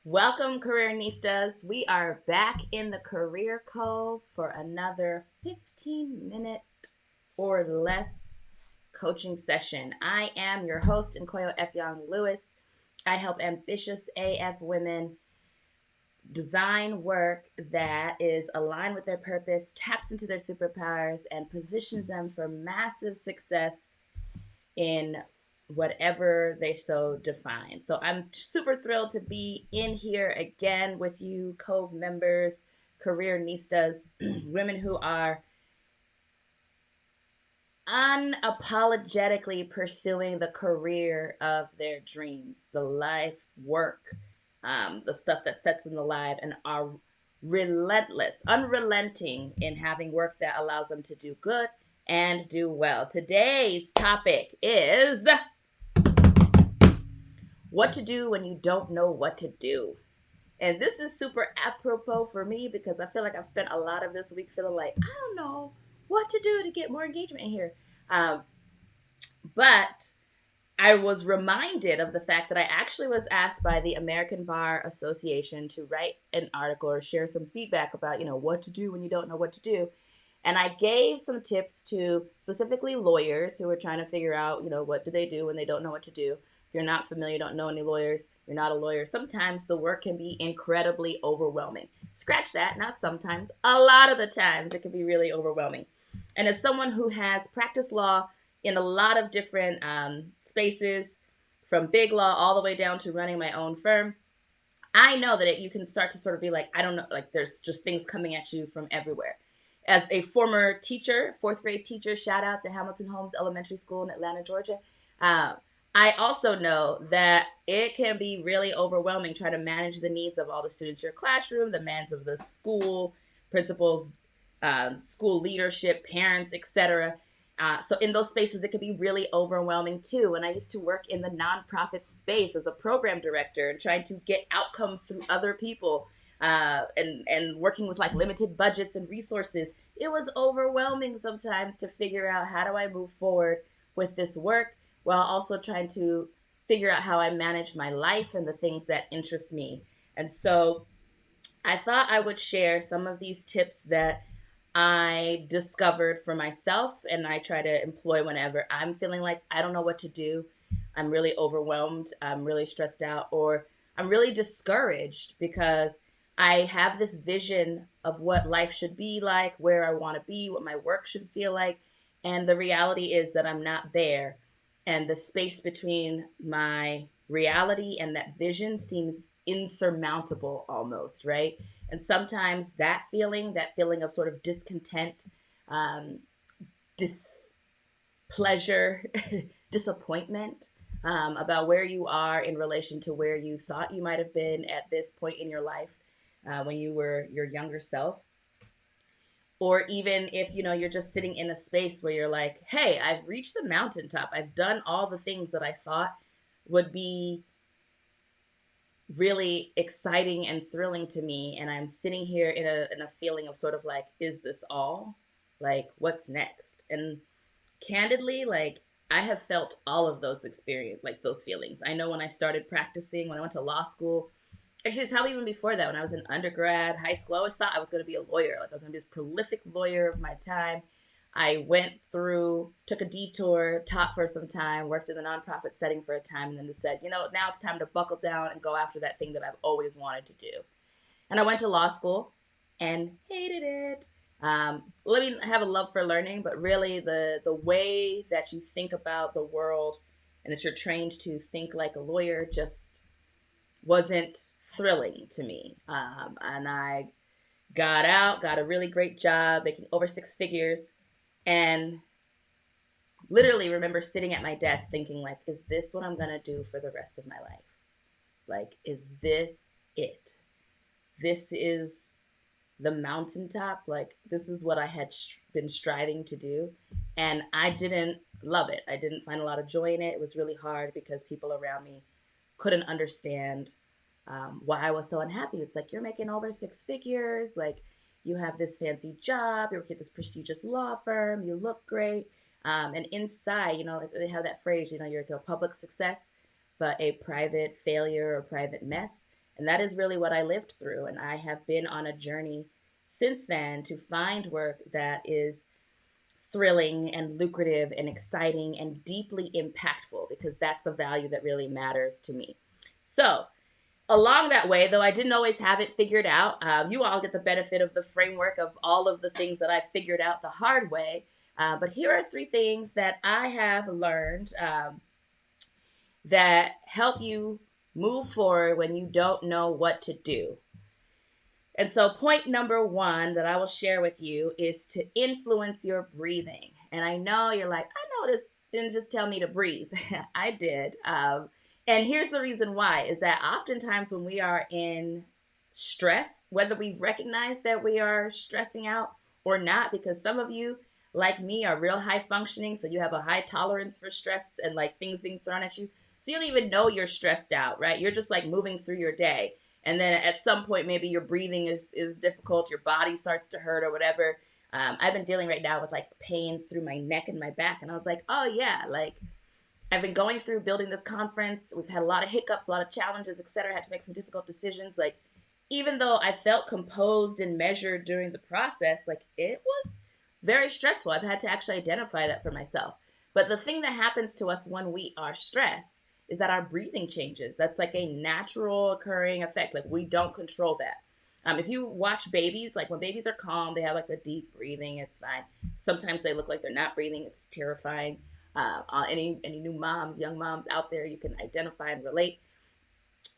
Welcome, Careernistas. We are back in the Career Cove for another 15-minute or less coaching session. I am your host, Nkoyo F. Young Lewis. I help ambitious AF women design work that is aligned with their purpose, taps into their superpowers, and positions them for massive success in whatever they so define. So I'm super thrilled to be in here again with you, Cove members, Careernistas, women who are unapologetically pursuing the career of their dreams, the life work, the stuff that sets them alive, and are relentless, unrelenting in having work that allows them to do good and do well. Today's topic is what to do when you don't know what to do. And this is super apropos for me because I feel like I've spent a lot of this week feeling like I don't know what to do to get more engagement in here. But I was reminded of the fact that I actually was asked by the American Bar Association to write an article or share some feedback about, what to do when you don't know what to do. And I gave some tips to specifically lawyers who are trying to figure out, what do they do when they don't know what to do. If you're not familiar, don't know any lawyers, you're not a lawyer, sometimes the work can be incredibly overwhelming. Scratch that, not sometimes, a lot of the times it can be really overwhelming. And as someone who has practiced law in a lot of different spaces, from big law all the way down to running my own firm, I know that you can start to sort of be like, I don't know, like there's just things coming at you from everywhere. As a former teacher, fourth grade teacher, shout out to Hamilton Holmes Elementary School in Atlanta, Georgia. I also know that it can be really overwhelming trying to manage the needs of all the students in your classroom, the demands of the school, principals, school leadership, parents, etc. So in those spaces, it could be really overwhelming too. And I used to work in the nonprofit space as a program director and trying to get outcomes through other people and working with like limited budgets and resources. It was overwhelming sometimes to figure out how do I move forward with this work while also trying to figure out how I manage my life and the things that interest me. And so I thought I would share some of these tips that I discovered for myself and I try to employ whenever I'm feeling like I don't know what to do. I'm really overwhelmed. I'm really stressed out, or I'm really discouraged because I have this vision of what life should be like, where I want to be, what my work should feel like. And the reality is that I'm not there. And the space between my reality and that vision seems insurmountable almost, right? And sometimes that feeling of sort of discontent, um, displeasure, disappointment about where you are in relation to where you thought you might have been at this point in your life when you were your younger self. Or even if, you're just sitting in a space where you're like, hey, I've reached the mountaintop. I've done all the things that I thought would be really exciting and thrilling to me. And I'm sitting here in a feeling of sort of like, is this all? Like, what's next? And candidly, like, I have felt all of those experience, like those feelings. I know when I started practicing, when I went to law school, actually probably even before that, when I was in undergrad, high school, I always thought I was going to be a lawyer. Like I was going to be this prolific lawyer of my time. I took a detour, taught for some time, worked in the nonprofit setting for a time, and then said, now it's time to buckle down and go after that thing that I've always wanted to do. And I went to law school and hated it. Let me have a love for learning, but really the way that you think about the world and that you're trained to think like a lawyer just wasn't thrilling to me. And I got out, got a really great job, making over six figures, and literally remember sitting at my desk thinking like, is this what I'm going to do for the rest of my life? Like, is this it? This is the mountaintop. Like, this is what I had been striving to do. And I didn't love it. I didn't find a lot of joy in it. It was really hard because people around me couldn't understand why I was so unhappy. It's like, you're making over six figures. Like, you have this fancy job. You work at this prestigious law firm. You look great. And inside, like they have that phrase, you're like a public success, but a private failure or private mess. And that is really what I lived through. And I have been on a journey since then to find work that is thrilling and lucrative and exciting and deeply impactful, because that's a value that really matters to me. So, along that way, though I didn't always have it figured out, you all get the benefit of the framework of all of the things that I figured out the hard way. But here are three things that I have learned that help you move forward when you don't know what to do. And so, point number one that I will share with you is to influence your breathing. And I know you're like, I know this didn't just tell me to breathe. I did. And here's the reason why is that oftentimes when we are in stress, whether we've recognized that we are stressing out or not, because some of you, like me, are real high functioning. So you have a high tolerance for stress and like things being thrown at you. So you don't even know you're stressed out, right? You're just like moving through your day. And then at some point, maybe your breathing is difficult, your body starts to hurt or whatever. I've been dealing right now with like pain through my neck and my back. And I was like, oh yeah, like I've been going through building this conference. We've had a lot of hiccups, a lot of challenges, etc. I had to make some difficult decisions. Like, even though I felt composed and measured during the process, like it was very stressful. I've had to actually identify that for myself. But the thing that happens to us when we are stressed is that our breathing changes. That's like a natural occurring effect. Like, we don't control that. If you watch babies, like when babies are calm, they have like the deep breathing. It's fine. Sometimes they look like they're not breathing. It's terrifying. Any new moms, young moms out there, you can identify and relate.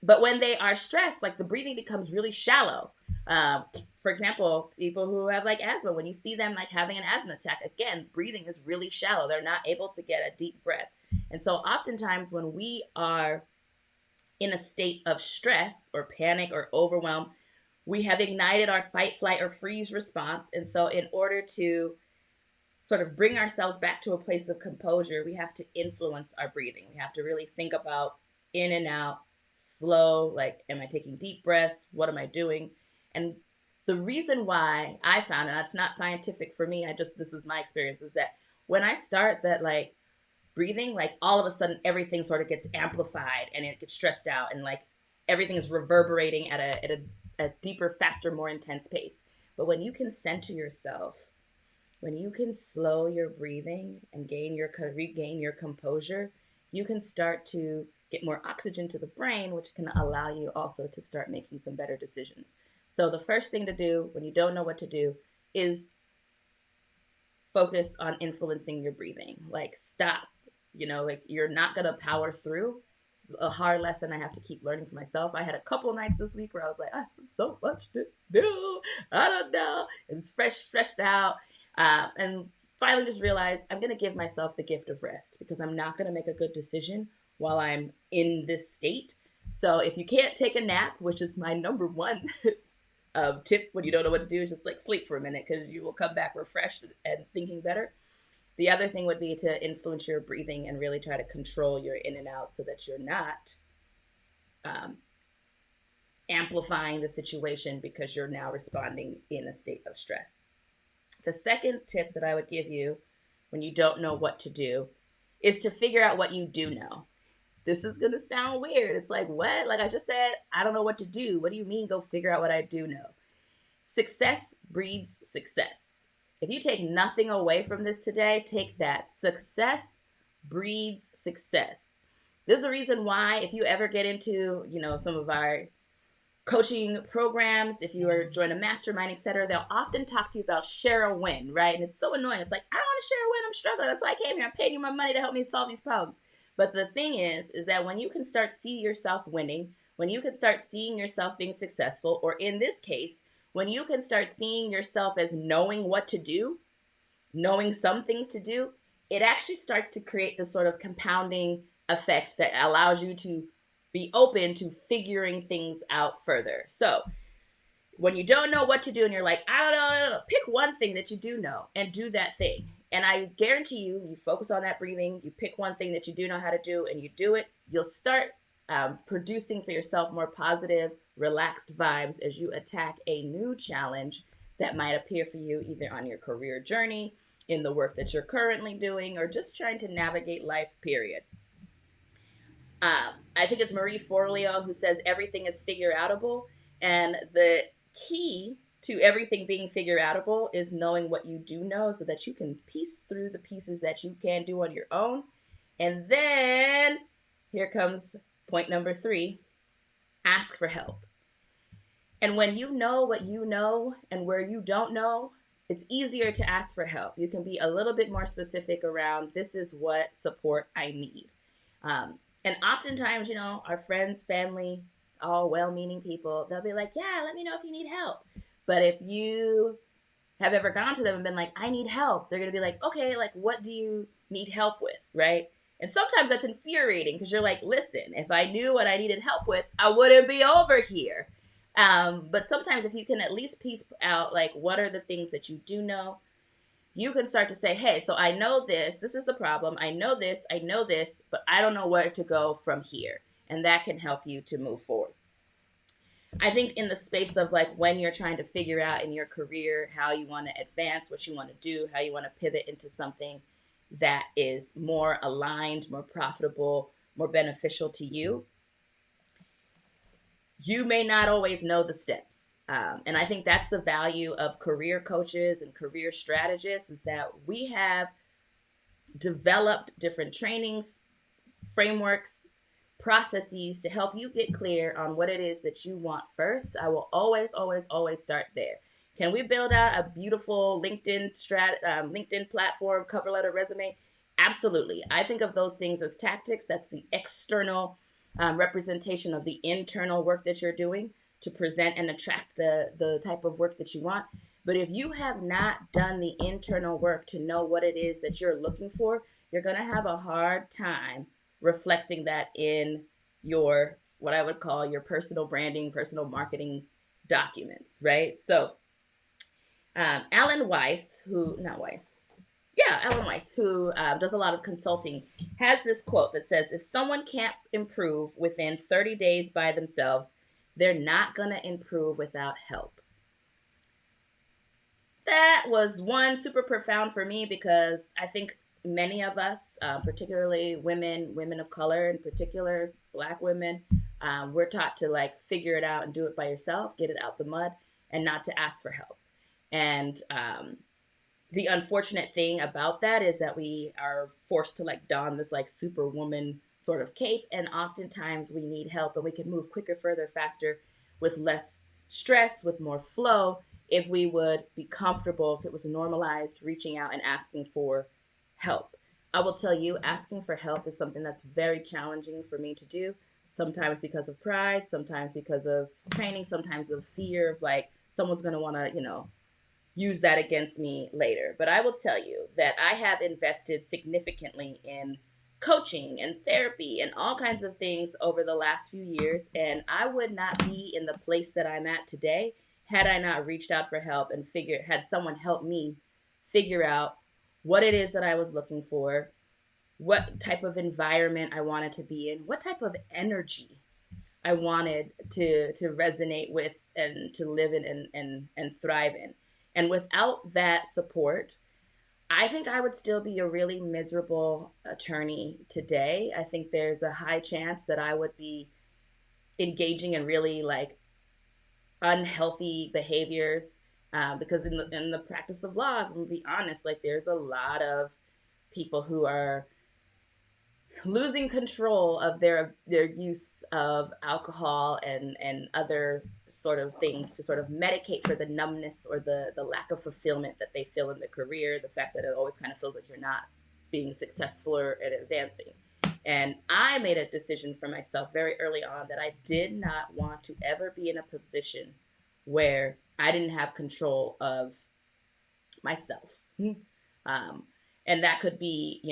But when they are stressed, like the breathing becomes really shallow. For example, people who have like asthma, when you see them like having an asthma attack, again, breathing is really shallow. They're not able to get a deep breath. And so oftentimes when we are in a state of stress or panic or overwhelm, we have ignited our fight, flight, or freeze response. And so in order to sort of bring ourselves back to a place of composure, we have to influence our breathing. We have to really think about in and out, slow, like, am I taking deep breaths? What am I doing? And the reason why I found, and that's not scientific for me, this is my experience, is that when I start that like breathing, like all of a sudden everything sort of gets amplified and it gets stressed out and like everything is reverberating at a deeper, faster, more intense pace. But when you can center yourself, when you can slow your breathing and regain your composure, you can start to get more oxygen to the brain, which can allow you also to start making some better decisions. So the first thing to do when you don't know what to do is focus on influencing your breathing. Like, stop. Like, you're not going to power through a hard lesson I have to keep learning for myself. I had a couple of nights this week where I was like, I have so much to do. I don't know. It's stressed out. And finally just realized I'm going to give myself the gift of rest, because I'm not going to make a good decision while I'm in this state. So if you can't take a nap, which is my number one tip when you don't know what to do, is just like sleep for a minute, because you will come back refreshed and thinking better. The other thing would be to influence your breathing and really try to control your in and out so that you're not amplifying the situation because you're now responding in a state of stress. The second tip that I would give you when you don't know what to do is to figure out what you do know. This is going to sound weird. It's like, what? Like I just said, I don't know what to do. What do you mean go figure out what I do know? Success breeds success. If you take nothing away from this today, take that. Success breeds success. There's a reason why if you ever get into, some of our coaching programs, if you are join a mastermind, etc., they'll often talk to you about share a win, right? And it's so annoying. It's like, I don't want to share a win. I'm struggling. That's why I came here. I'm paying you my money to help me solve these problems. But the thing is that when you can start seeing yourself winning, when you can start seeing yourself being successful, or in this case, when you can start seeing yourself as knowing what to do, knowing some things to do, it actually starts to create this sort of compounding effect that allows you to be open to figuring things out further. So when you don't know what to do and you're like, I don't know, pick one thing that you do know and do that thing. And I guarantee you focus on that breathing, you pick one thing that you do know how to do and you do it, you'll start producing for yourself more positive, relaxed vibes as you attack a new challenge that might appear for you either on your career journey, in the work that you're currently doing, or just trying to navigate life, period. I think it's Marie Forleo who says everything is figure outable. And the key to everything being figure outable is knowing what you do know so that you can piece through the pieces that you can do on your own. And then here comes point number 3, ask for help. And when you know what you know and where you don't know, it's easier to ask for help. You can be a little bit more specific around this is what support I need. And oftentimes, our friends, family, all well meaning people, they'll be like, yeah, let me know if you need help. But if you have ever gone to them and been like, I need help, they're going to be like, okay, like, what do you need help with? Right. And sometimes that's infuriating because you're like, listen, if I knew what I needed help with, I wouldn't be over here. But sometimes if you can at least piece out, like, what are the things that you do know, you can start to say, hey, so I know this is the problem. I know this, but I don't know where to go from here. And that can help you to move forward. I think in the space of like when you're trying to figure out in your career how you want to advance, what you want to do, how you want to pivot into something that is more aligned, more profitable, more beneficial to you, you may not always know the steps. And I think that's the value of career coaches and career strategists is that we have developed different trainings, frameworks, processes to help you get clear on what it is that you want first. I will always, always, always start there. Can we build out a beautiful LinkedIn platform, cover letter, resume? Absolutely. I think of those things as tactics. That's the external representation of the internal work that you're doing to present and attract the type of work that you want. But if you have not done the internal work to know what it is that you're looking for, you're going to have a hard time reflecting that in your, what I would call your personal branding, personal marketing documents, right? So Alan Weiss, Alan Weiss, who does a lot of consulting, has this quote that says, if someone can't improve within 30 days by themselves, they're not going to improve without help. That was one super profound for me because I think many of us, particularly women of color, in particular Black women, we're taught to like figure it out and do it by yourself, get it out the mud, and not to ask for help. And the unfortunate thing about that is that we are forced to like don this like superwoman sort of cape, and oftentimes we need help, and we can move quicker, further, faster, with less stress, with more flow, if we would be comfortable, if it was normalized, reaching out and asking for help. I will tell you, asking for help is something that's very challenging for me to do. Sometimes because of pride, sometimes because of training, sometimes of fear of like someone's going to want to, use that against me later. But I will tell you that I have invested significantly in coaching and therapy and all kinds of things over the last few years. And I would not be in the place that I'm at today had I not reached out for help and had someone help me figure out what it is that I was looking for, what type of environment I wanted to be in, what type of energy I wanted to resonate with and to live in and thrive in. And without that support, I think I would still be a really miserable attorney today. I think there's a high chance that I would be engaging in really like unhealthy behaviors because in the practice of law, if I'm gonna be honest, like there's a lot of people who are losing control of their use of alcohol and other sort of things to sort of medicate for the numbness or the lack of fulfillment that they feel in their career, the fact that it always kind of feels like you're not being successful or at advancing. And I made a decision for myself very early on that I did not want to ever be in a position where I didn't have control of myself. And that could be,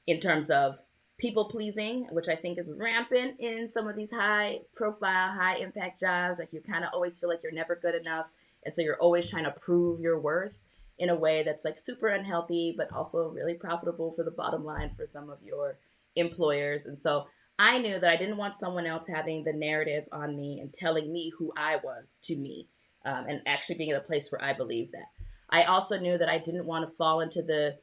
in terms of people pleasing, which I think is rampant in some of these high profile, high impact jobs. Like you kind of always feel like you're never good enough. And so you're always trying to prove your worth in a way that's like super unhealthy, but also really profitable for the bottom line for some of your employers. And so I knew that I didn't want someone else having the narrative on me and telling me who I was to me, and actually being in a place where I believe that. I also knew that I didn't want to fall into the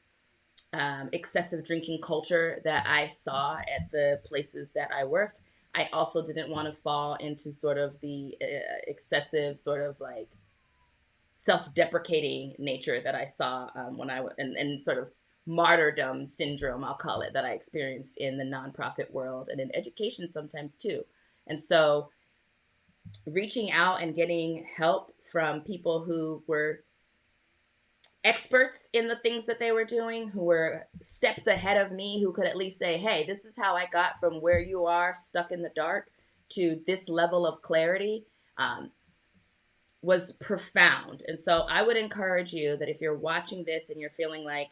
excessive drinking culture that I saw at the places that I worked. I also didn't want to fall into sort of the excessive sort of like self-deprecating nature that I saw when and sort of martyrdom syndrome, I'll call it, that I experienced in the nonprofit world and in education sometimes too. And so reaching out and getting help from people who were experts in the things that they were doing, who were steps ahead of me, who could at least say, hey, this is how I got from where you are stuck in the dark to this level of clarity, was profound. And so I would encourage you that if you're watching this and you're feeling like,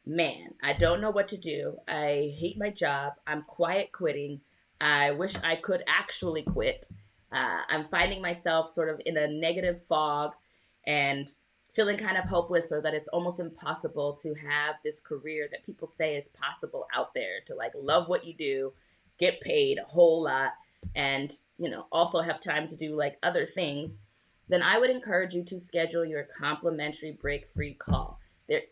man, I don't know what to do, I hate my job, I'm quiet quitting, I wish I could actually quit, I'm finding myself sort of in a negative fog and feeling kind of hopeless, or that it's almost impossible to have this career that people say is possible out there, to like love what you do, get paid a whole lot, and also have time to do like other things, then I would encourage you to schedule your complimentary break free call.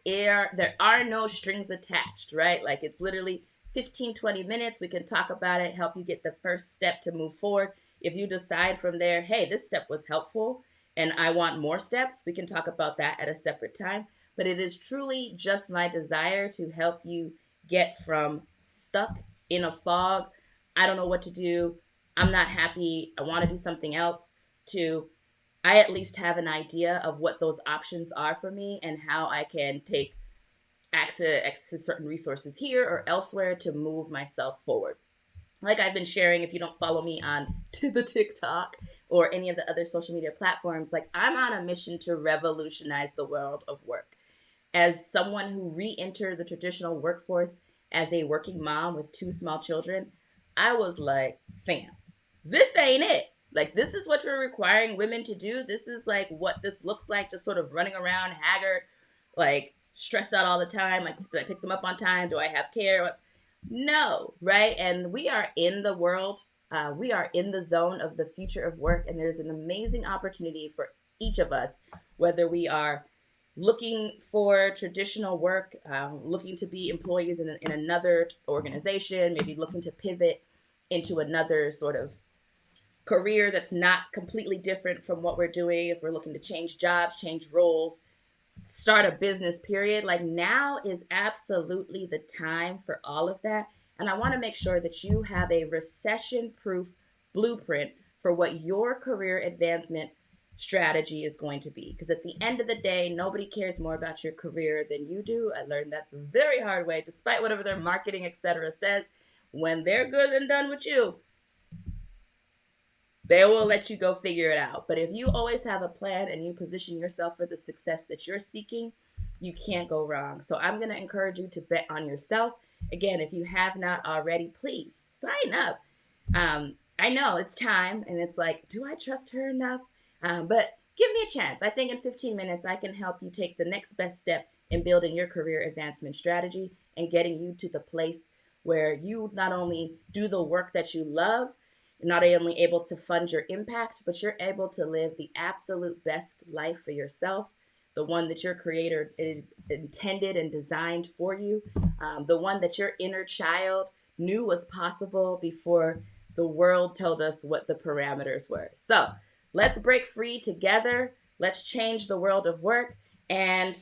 There are no strings attached, right? Like it's literally 15-20 minutes. We can talk about it, help you get the first step to move forward. If you decide from there, hey, this step was helpful and I want more steps, we can talk about that at a separate time. But it is truly just my desire to help you get from stuck in a fog, I don't know what to do, I'm not happy, I want to do something else, to I at least have an idea of what those options are for me and how I can take access to certain resources here or elsewhere to move myself forward. Like I've been sharing, if you don't follow me on to the TikTok or any of the other social media platforms, like I'm on a mission to revolutionize the world of work. As someone who re-entered the traditional workforce as a working mom with two small children, I was like, fam, this ain't it. Like, this is what you're requiring women to do. This is like what this looks like, just sort of running around haggard, like stressed out all the time. Like, did I pick them up on time? Do I have care? No, right? And we are in the world. We are in the zone of the future of work. And there's an amazing opportunity for each of us, whether we are looking for traditional work, looking to be employees in another organization, maybe looking to pivot into another sort of career that's not completely different from what we're doing, if we're looking to change jobs, change roles, start a business, period. Like now is absolutely the time for all of that. And I want to make sure that you have a recession proof blueprint for what your career advancement strategy is going to be. Because at the end of the day, nobody cares more about your career than you do. I learned that the very hard way, despite whatever their marketing, etc. says. When they're good and done with you, they will let you go figure it out. But if you always have a plan and you position yourself for the success that you're seeking, you can't go wrong. So I'm going to encourage you to bet on yourself. Again, if you have not already, please sign up. I know it's time and it's like, do I trust her enough? But give me a chance. I think in 15 minutes, I can help you take the next best step in building your career advancement strategy and getting you to the place where you not only do the work that you love, not only able to fund your impact, but you're able to live the absolute best life for yourself, the one that your creator intended and designed for you, the one that your inner child knew was possible before the world told us what the parameters were. So let's break free together. Let's change the world of work, and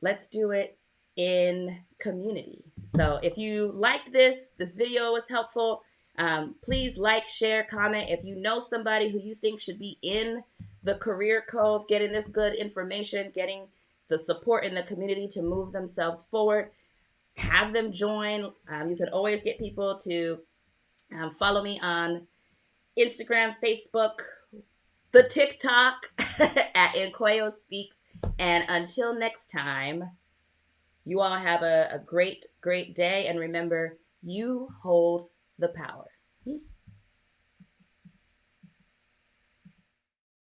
let's do it in community. So if you liked this video was helpful, please like, share, comment. If you know somebody who you think should be in the career cove, getting this good information, getting the support in the community to move themselves forward, have them join. You can always get people to follow me on Instagram, Facebook, the TikTok at Inqueo Speaks. And until next time, you all have a great, great day. And remember, you hold the power.